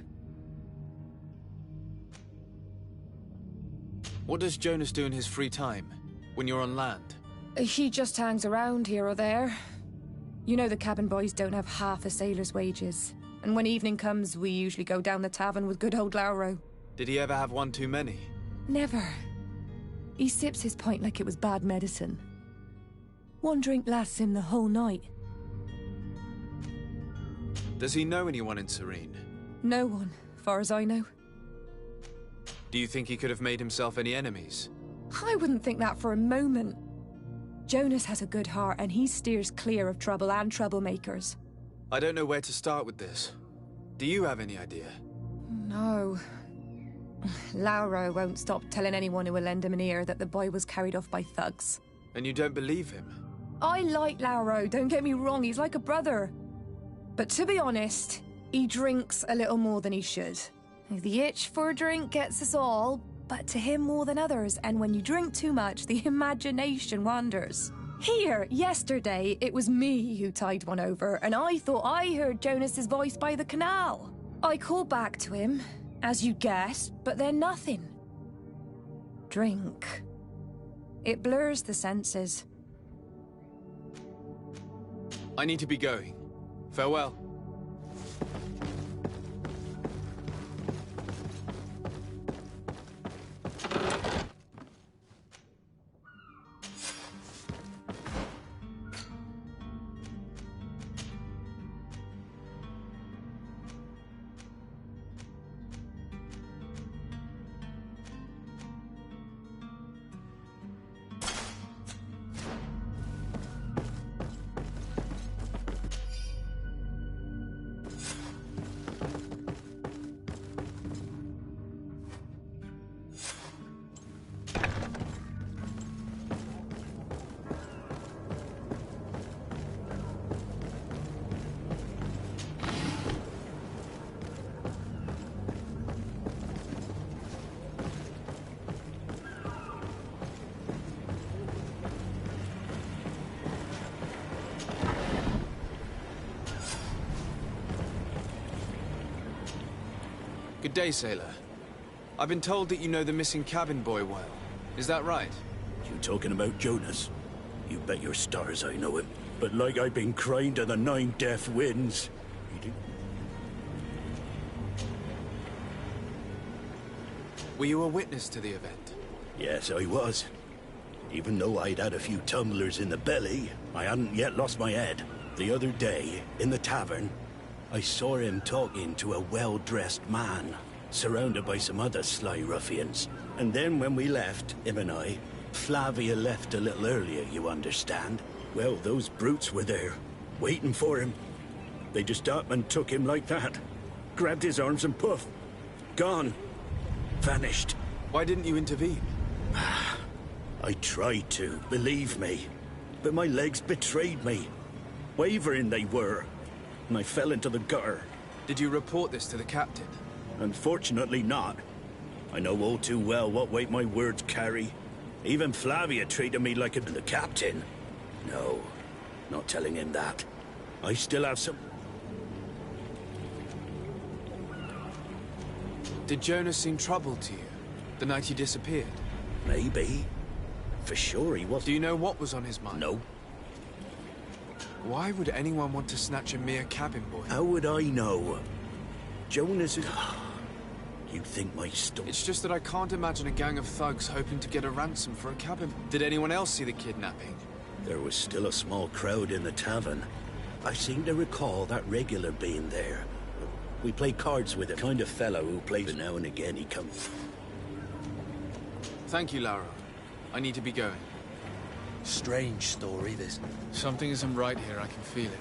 What does Jonas do in his free time, when you're on land? He just hangs around here or there. You know the cabin boys don't have half a sailor's wages. And when evening comes, we usually go down the tavern with good old Lauro. Did he ever have one too many? Never. He sips his pint like it was bad medicine. One drink lasts him the whole night. Does he know anyone in Serene? No one, far as I know. Do you think he could have made himself any enemies? I wouldn't think that for a moment. Jonas has a good heart and he steers clear of trouble and troublemakers. I don't know where to start with this. Do you have any idea? No. Lauro won't stop telling anyone who will lend him an ear that the boy was carried off by thugs. And you don't believe him? I like Lauro, don't get me wrong, he's like a brother. But to be honest, he drinks a little more than he should. The itch for a drink gets us all, but to him more than others, and when you drink too much, the imagination wanders. Here, yesterday, it was me who tied one over, and I thought I heard Jonas's voice by the canal. I called back to him, as you guessed, but then nothing. Drink. It blurs the senses. I need to be going. Farewell. Good day, sailor. I've been told that you know the missing cabin boy well. Is that right? You talking about Jonas? You bet your stars I know him. But like I've been crying to the 9 deaf winds. Were you a witness to the event? Yes, I was. Even though I'd had a few tumblers in the belly, I hadn't yet lost my head. The other day, in the tavern, I saw him talking to a well-dressed man, surrounded by some other sly ruffians. And then when we left, him and I, Flavia left a little earlier, you understand? Well, those brutes were there, waiting for him. They just up and took him like that. Grabbed his arms and poof. Gone. Vanished. Why didn't you intervene? I tried to, believe me. But my legs betrayed me. Wavering they were. And I fell into the gutter. Did you report this to the captain? Unfortunately not. I know all too well what weight my words carry. Even Flavia treated me like the captain. No, not telling him that. I still have some... Did Jonas seem troubled to you, the night he disappeared? Maybe. For sure he was. Do you know what was on his mind? No. Why would anyone want to snatch a mere cabin boy? How would I know? Jonas is... You think my story... It's just that I can't imagine a gang of thugs hoping to get a ransom for a cabin. Did anyone else see the kidnapping? There was still a small crowd in the tavern. I seem to recall that regular being there. We play cards with a kind of fellow who plays now and again. He comes... Thank you, Lara. I need to be going. Strange story, this. Something isn't right here, I can feel it.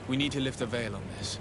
We need to lift the veil on this.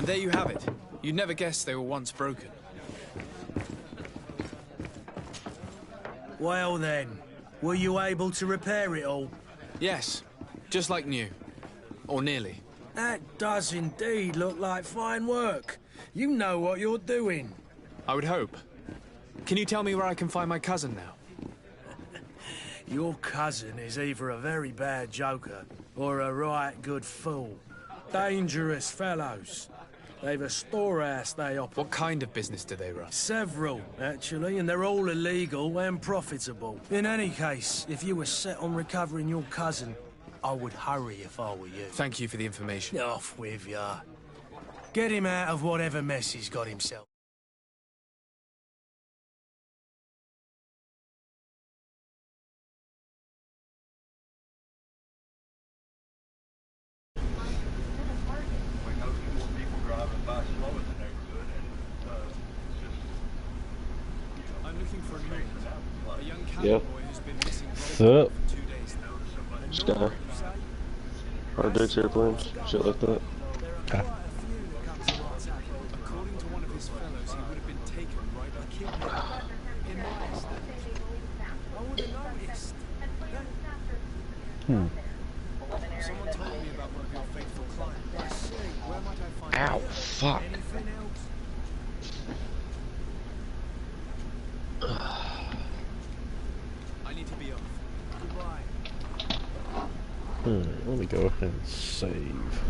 And there you have it. You'd never guess they were once broken. Well then, were you able to repair it all? Yes. Just like new. Or nearly. That does indeed look like fine work. You know what you're doing. I would hope. Can you tell me where I can find my cousin now? Your cousin is either a very bad joker or a right good fool. Dangerous fellows. They've a storehouse they operate. What kind of business do they run? Several, actually, and they're all illegal and profitable. In any case, if you were set on recovering your cousin, I would hurry if I were you. Thank you for the information. Off with ya. Get him out of whatever mess he's got himself. Yeah. Sup? Just got hard dicks airplanes, shit like that. According to one of his fellows, he would have been taken right by kidnapped. In my estate. I would have noticed. Someone told me about one of your faithful clients. I say, where might I find Ow, fuck. anything else? I need to be off. Goodbye. Let me go and save.